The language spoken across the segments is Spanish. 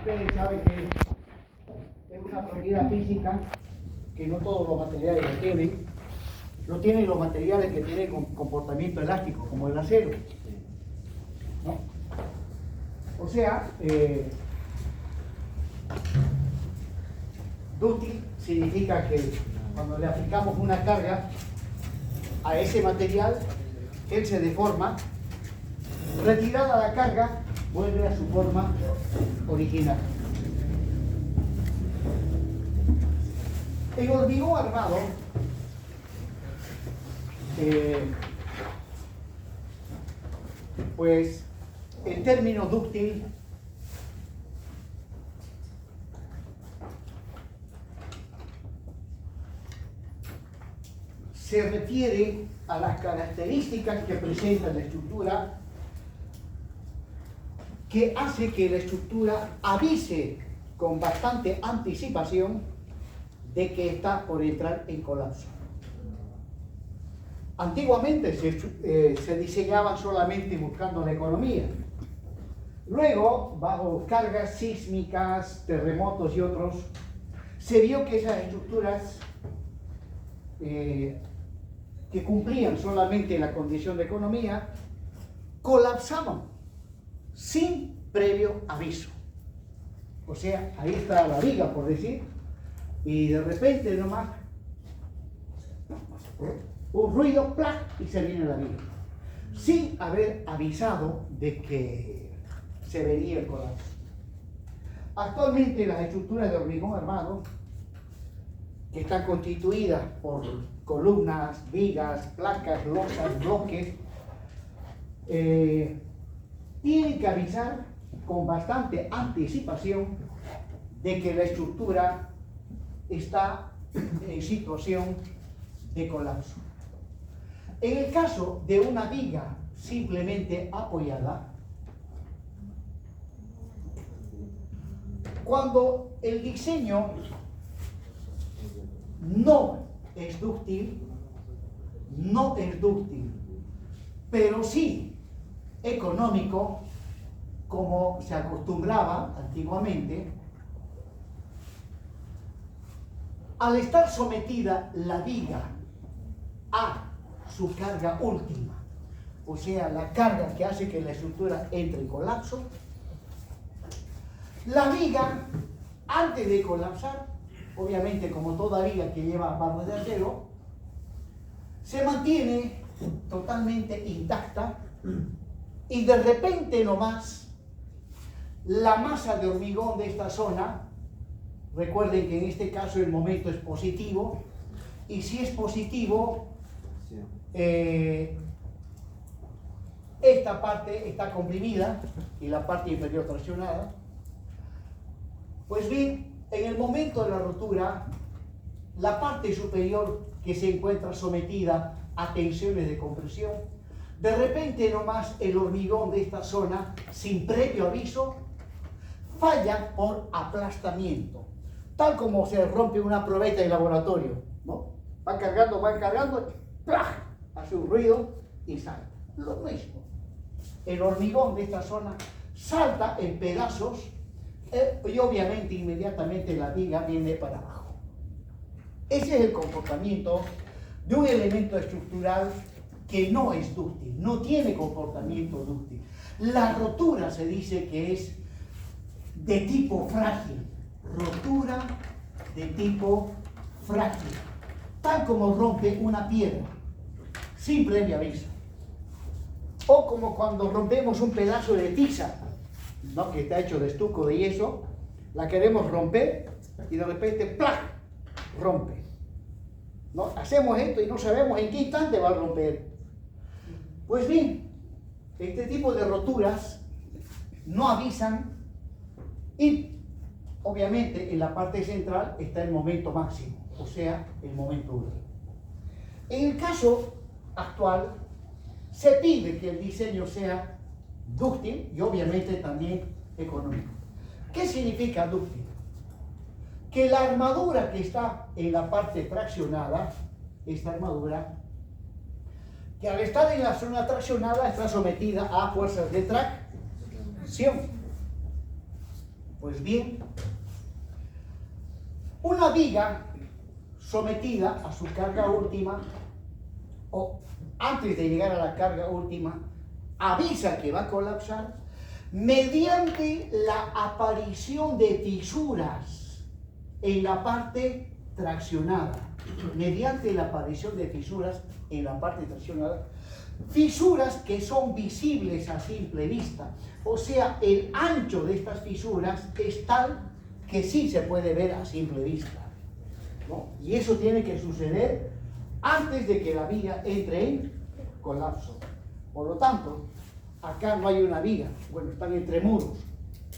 ustedes saben que es una propiedad física que no todos los materiales lo tienen los materiales que tienen comportamiento elástico, como el acero, ¿no? O sea, dúctil significa que cuando le aplicamos una carga a ese material, él se deforma, retirada la carga, vuelve a su forma original. En hormigón armado, pues el término dúctil se refiere a las características que presenta la estructura, que hace que la estructura avise con bastante anticipación de que está por entrar en colapso. Antiguamente se diseñaban solamente buscando la economía. Luego, bajo cargas sísmicas, terremotos y otros, se vio que esas estructuras que cumplían solamente la condición de economía, colapsaban sin previo aviso. O sea, ahí está la viga, por decir, y de repente nomás un ruido, ¡plac!, y se viene la viga, sin haber avisado de que se venía el colapso. Actualmente las estructuras de hormigón armado, que están constituidas por columnas, vigas, placas, losas, bloques, tienen que avisar con bastante anticipación de que la estructura está en situación de colapso. En el caso de una viga simplemente apoyada, cuando el diseño no es dúctil, pero sí económico, como se acostumbraba antiguamente, al estar sometida la viga a su carga última, o sea, la carga que hace que la estructura entre en colapso, la viga, antes de colapsar, obviamente como toda viga que lleva barras de acero, se mantiene totalmente intacta y de repente nomás la masa de hormigón de esta zona, recuerden que en este caso el momento es positivo, y si es positivo, esta parte está comprimida y la parte inferior traccionada. Pues bien, en el momento de la rotura, la parte superior que se encuentra sometida a tensiones de compresión, de repente nomás el hormigón de esta zona, sin previo aviso, falla por aplastamiento, tal como se rompe una probeta de laboratorio, ¿no? Va cargando, ¡plaj!, hace un ruido y salta. Lo mismo, el hormigón de esta zona salta en pedazos y obviamente inmediatamente la viga viene para abajo. Ese es el comportamiento de un elemento estructural que no es dúctil, no tiene comportamiento dúctil. La rotura se dice que es de tipo frágil, rotura de tipo frágil, tal como rompe una piedra, sin previo aviso. O como cuando rompemos un pedazo de tiza, ¿no?, que está hecho de estuco, de yeso, la queremos romper y de repente ¡plac!, rompe, ¿no? Hacemos esto y no sabemos en qué instante va a romper. Pues bien, este tipo de roturas no avisan y obviamente en la parte central está el momento máximo, o sea, el momento último. En el caso actual se pide que el diseño sea dúctil y obviamente también económico. ¿Qué significa dúctil? Que la armadura que está en la parte traccionada, esta armadura, que al estar en la zona traccionada está sometida a fuerzas de tracción. Pues bien, una viga sometida a su carga última, o antes de llegar a la carga última, avisa que va a colapsar mediante la aparición de fisuras en la parte traccionada. Mediante la aparición de fisuras en la parte traccionada. Fisuras que son visibles a simple vista. O sea, el ancho de estas fisuras es tal que sí se puede ver a simple vista, ¿no? Y eso tiene que suceder antes de que la viga entre en colapso. Por lo tanto, acá no hay una viga, bueno, están entre muros.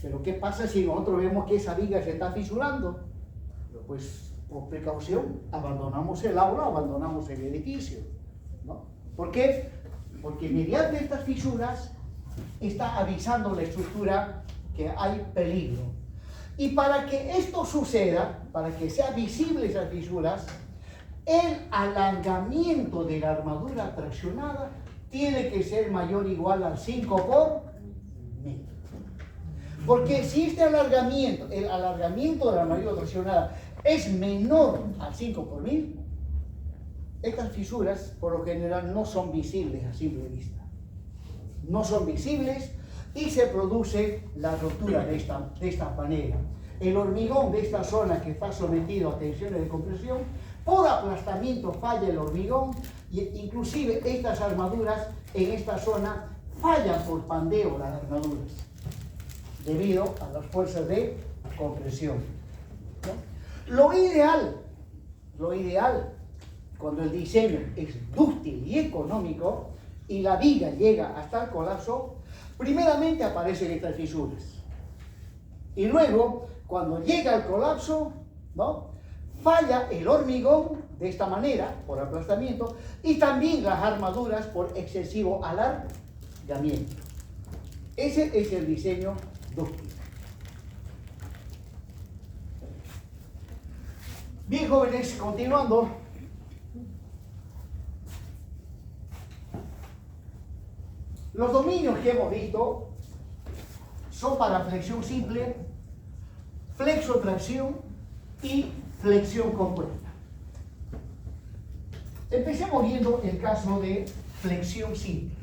Pero ¿qué pasa si nosotros vemos que esa viga se está fisurando? Pues por precaución abandonamos el aula, abandonamos el edificio, ¿no? ¿Por qué? Porque mediante estas fisuras está avisando la estructura que hay peligro. Y para que esto suceda, para que sea visible esas fisuras, el alargamiento de la armadura traccionada tiene que ser mayor o igual al 5 por 1000. Porque si este alargamiento, el alargamiento de la armadura traccionada es menor al 5 por 1000, estas fisuras por lo general no son visibles a simple vista. No son visibles y se produce la rotura de esta manera. El hormigón de esta zona que está sometido a tensiones de compresión, por aplastamiento falla el hormigón, e inclusive estas armaduras en esta zona fallan por pandeo las armaduras, debido a las fuerzas de compresión, ¿no? Lo ideal, cuando el diseño es dúctil y económico y la viga llega hasta el colapso, primeramente aparecen estas fisuras. Y luego, cuando llega el colapso, ¿no?, falla el hormigón de esta manera, por aplastamiento, y también las armaduras por excesivo alargamiento. Ese es el diseño dúctil. Bien, jóvenes, continuando. Los dominios que hemos visto son para flexión simple, flexotracción y flexión compuesta. Empecemos viendo el caso de flexión simple.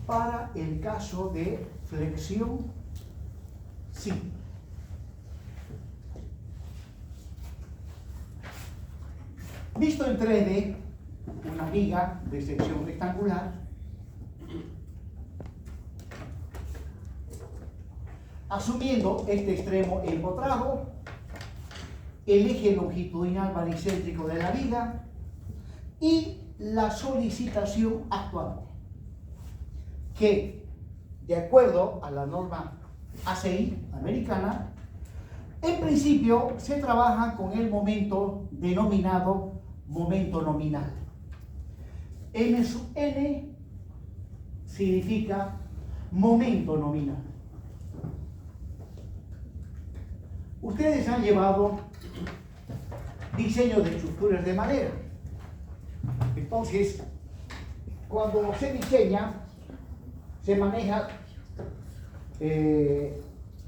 Para el caso de flexión simple. Visto en 3D, una viga de sección rectangular, asumiendo este extremo empotrado, el eje longitudinal baricéntrico de la viga y la solicitación actuante, que de acuerdo a la norma ACI americana, en principio se trabaja con el momento denominado momento nominal. M sub n significa momento nominal. Ustedes han llevado diseño de estructuras de madera. Entonces, cuando se diseña, se maneja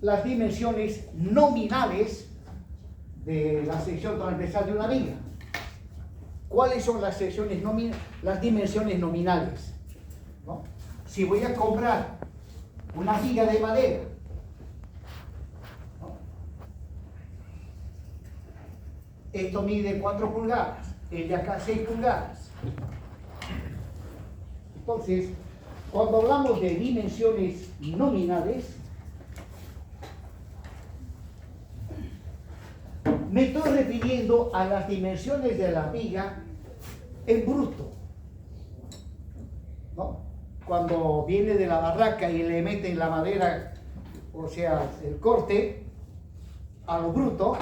las dimensiones nominales de la sección transversal de una viga. ¿Cuáles son las dimensiones nominales? ¿No? Si voy a comprar una viga de madera, ¿no?, esto mide 4 pulgadas, el de acá 6 pulgadas. Entonces, cuando hablamos de dimensiones nominales, me estoy refiriendo a las dimensiones de la viga en bruto, ¿no? Cuando viene de la barraca y le meten la madera, o sea, el corte, a lo bruto,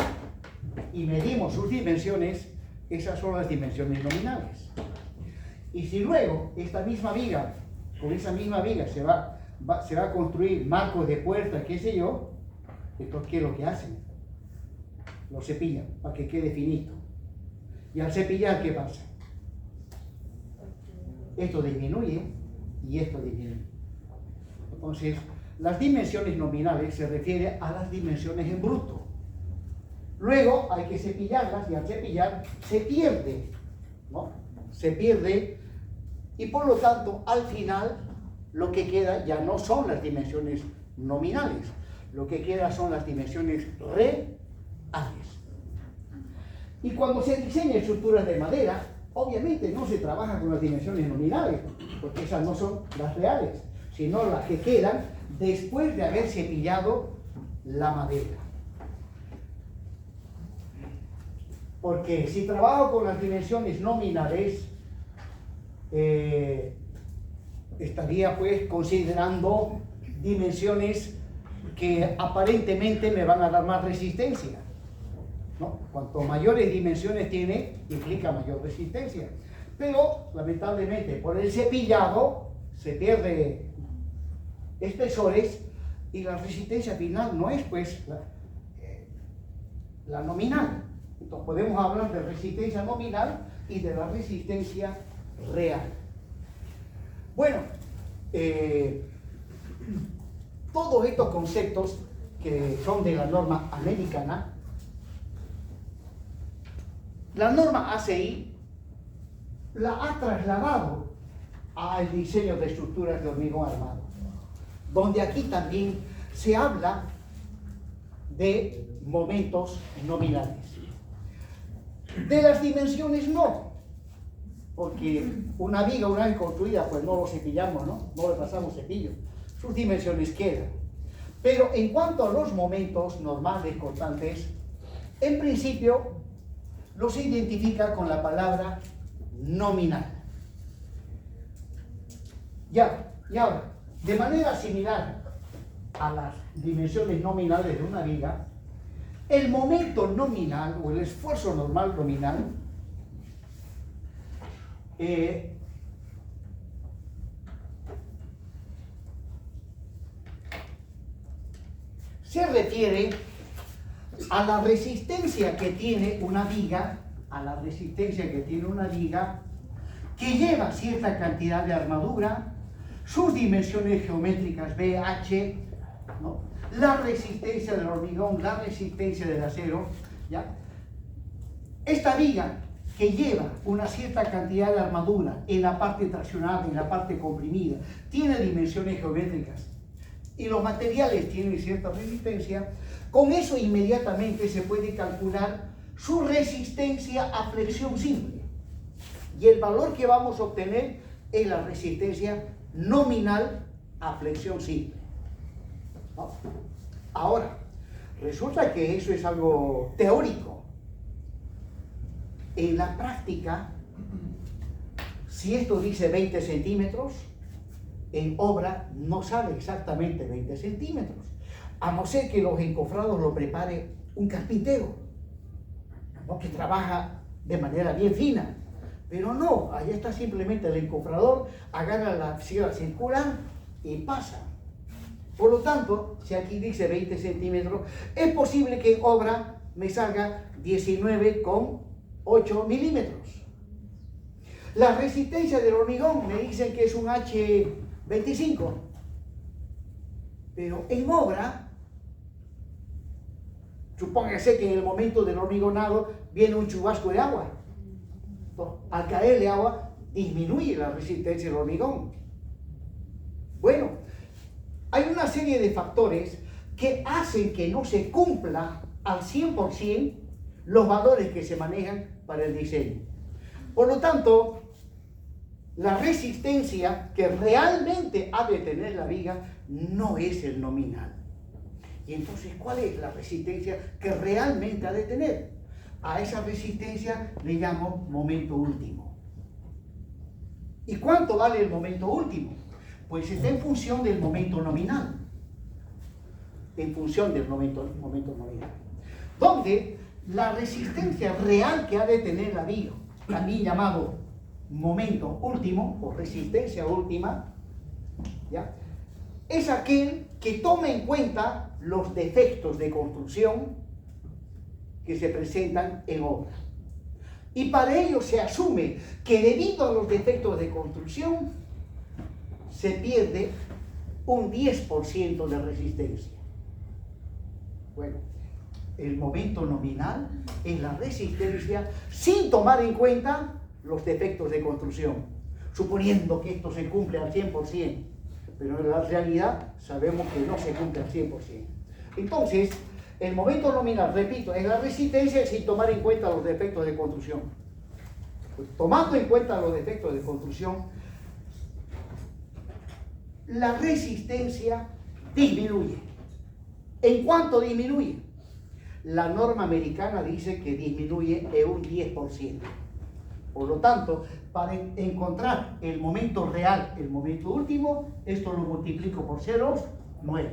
y medimos sus dimensiones, esas son las dimensiones nominales. Y si luego esta misma viga, con esa misma viga se va a construir marcos de puerta, qué sé yo, entonces ¿qué es lo que hacen? Lo cepillan para que quede finito. Y al cepillar, ¿qué pasa? Esto disminuye y esto disminuye. Entonces, las dimensiones nominales se refiere a las dimensiones en bruto. Luego hay que cepillarlas y al cepillar se pierde, ¿no? Se pierde y por lo tanto al final lo que queda ya no son las dimensiones nominales, lo que queda son las dimensiones reales. Y cuando se diseñan estructuras de madera, obviamente no se trabaja con las dimensiones nominales, porque esas no son las reales, sino las que quedan después de haber cepillado la madera. Porque si trabajo con las dimensiones nominales, estaría pues considerando dimensiones que aparentemente me van a dar más resistencia, ¿no? Cuanto mayores dimensiones tiene, implica mayor resistencia. Pero, lamentablemente, por el cepillado se pierde espesores y la resistencia final no es pues la nominal. Entonces podemos hablar de resistencia nominal y de la resistencia real. Bueno, todos estos conceptos que son de la norma americana, la norma ACI la ha trasladado al diseño de estructuras de hormigón armado, donde aquí también se habla de momentos nominales. De las dimensiones no, porque una viga una vez construida pues no lo cepillamos, no le pasamos cepillo, sus dimensiones quedan. Pero en cuanto a los momentos normales constantes, en principio los se identifica con la palabra nominal. Ya, y ahora, de manera similar a las dimensiones nominales de una viga, el momento nominal o el esfuerzo normal nominal se refiere a la resistencia que tiene una viga, que lleva cierta cantidad de armadura, sus dimensiones geométricas B, H, ¿no? La resistencia del hormigón, la resistencia del acero, ¿ya? Esta viga que lleva una cierta cantidad de armadura en la parte traccionada, en la parte comprimida, tiene dimensiones geométricas y los materiales tienen cierta resistencia, con eso inmediatamente se puede calcular su resistencia a flexión simple. Y el valor que vamos a obtener es la resistencia nominal a flexión simple, ¿no? Ahora, resulta que eso es algo teórico. En la práctica, si esto dice 20 centímetros, en obra no sale exactamente 20 centímetros, a no ser que los encofrados lo prepare un carpintero, ¿no? Que trabaja de manera bien fina. Pero no, ahí está simplemente el encofrador, agarra la sierra circular y pasa. Por lo tanto, si aquí dice 20 centímetros, es posible que en obra me salga 19,8 milímetros. La resistencia del hormigón me dicen que es un H25. Pero en obra, supóngase que en el momento del hormigonado viene un chubasco de agua. Entonces, al caerle agua, disminuye la resistencia del hormigón. Bueno, hay una serie de factores que hacen que no se cumpla al 100% los valores que se manejan para el diseño. Por lo tanto, la resistencia que realmente ha de tener la viga no es el nominal. Y entonces, ¿cuál es la resistencia que realmente ha de tener? A esa resistencia le llamo momento último. ¿Y cuánto vale el momento último? Pues está en función del momento nominal. En función del momento nominal. Donde la resistencia real que ha de tener la viga, también llamado momento último o resistencia última, ¿ya? Es aquel que toma en cuenta los defectos de construcción que se presentan en obra. Y para ello se asume que debido a los defectos de construcción se pierde un 10% de resistencia. Bueno, el momento nominal es la resistencia sin tomar en cuenta los defectos de construcción, suponiendo que esto se cumple al 100%, pero en la realidad sabemos que no se cumple al 100%. Entonces, el momento nominal, repito, es la resistencia sin tomar en cuenta los defectos de construcción. Pues, tomando en cuenta los defectos de construcción, la resistencia disminuye. ¿En cuánto disminuye? La norma americana dice que disminuye en un 10%. Por lo tanto, para encontrar el momento real, el momento último, esto lo multiplico por 0,9.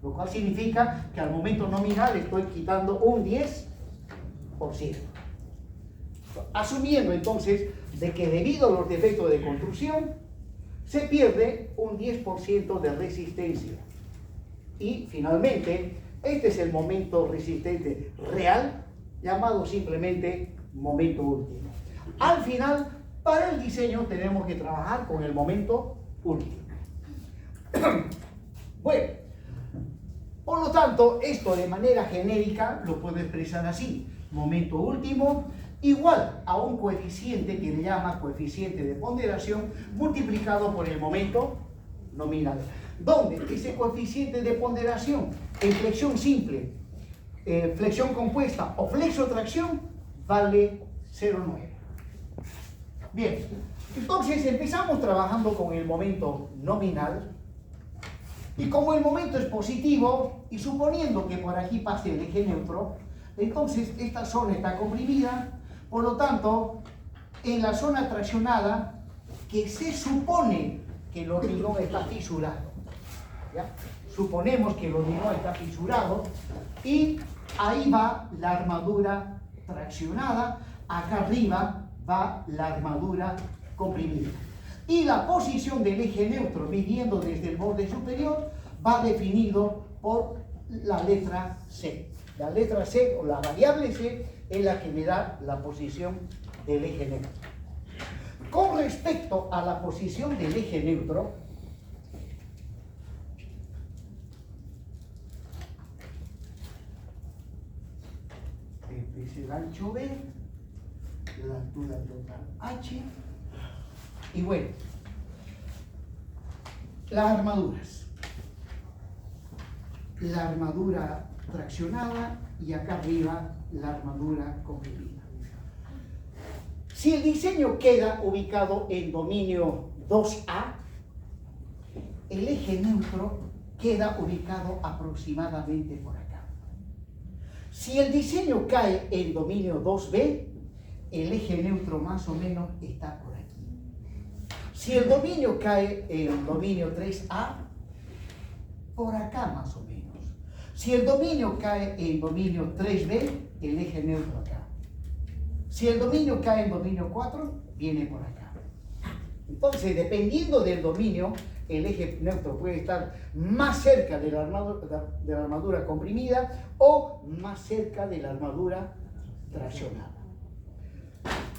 Lo cual significa que al momento nominal estoy quitando un 10%. Asumiendo entonces de que debido a los defectos de construcción, se pierde un 10% de resistencia. Y finalmente, este es el momento resistente real, llamado simplemente momento último. Al final, para el diseño tenemos que trabajar con el momento último. Bueno, por lo tanto, esto de manera genérica lo puedo expresar así. Momento último igual a un coeficiente que le llama coeficiente de ponderación multiplicado por el momento nominal. Donde ese coeficiente de ponderación en flexión simple, flexión compuesta o flexotracción vale 0,9. Bien, entonces empezamos trabajando con el momento nominal. Y como el momento es positivo, y suponiendo que por aquí pase el eje neutro, entonces esta zona está comprimida, por lo tanto, en la zona traccionada, que se supone que el hormigón está fisurado, ¿ya? Suponemos que el hormigón está fisurado, y ahí va la armadura traccionada, acá arriba va la armadura comprimida. Y la posición del eje neutro, midiendo desde el borde superior, va definido por la letra C. La letra C, o la variable C, es la que me da la posición del eje neutro. Con respecto a la posición del eje neutro, este es el ancho B, la altura total H, y bueno, las armaduras. La armadura traccionada y acá arriba la armadura comprimida. Si el diseño queda ubicado en dominio 2A, el eje neutro queda ubicado aproximadamente por acá. Si el diseño cae en dominio 2B, el eje neutro más o menos está por aquí. Si el dominio cae en dominio 3A, por acá más o menos. Si el dominio cae en dominio 3B, el eje neutro acá. Si el dominio cae en dominio 4, viene por acá. Entonces, dependiendo del dominio, el eje neutro puede estar más cerca de la armadura comprimida o más cerca de la armadura traccionada.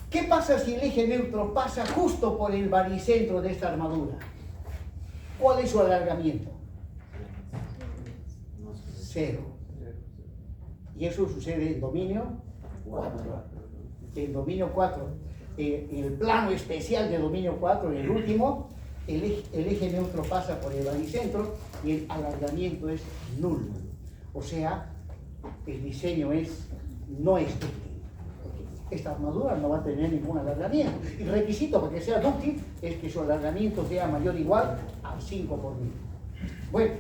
¿Qué pasa si el eje neutro pasa justo por el baricentro de esta armadura? ¿Cuál es su alargamiento? 0. Y eso sucede en dominio 4. En dominio 4, en el plano especial de dominio 4, en el último, el eje neutro pasa por el baricentro y el alargamiento es nulo. O sea, el diseño no es dúctil. Esta armadura no va a tener ningún alargamiento. El requisito para que sea dúctil es que su alargamiento sea mayor o igual a 5 por 1000. Bueno.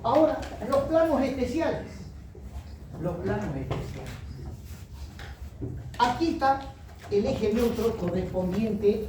Ahora, los planos especiales. Los planos especiales. Aquí está el eje neutro correspondiente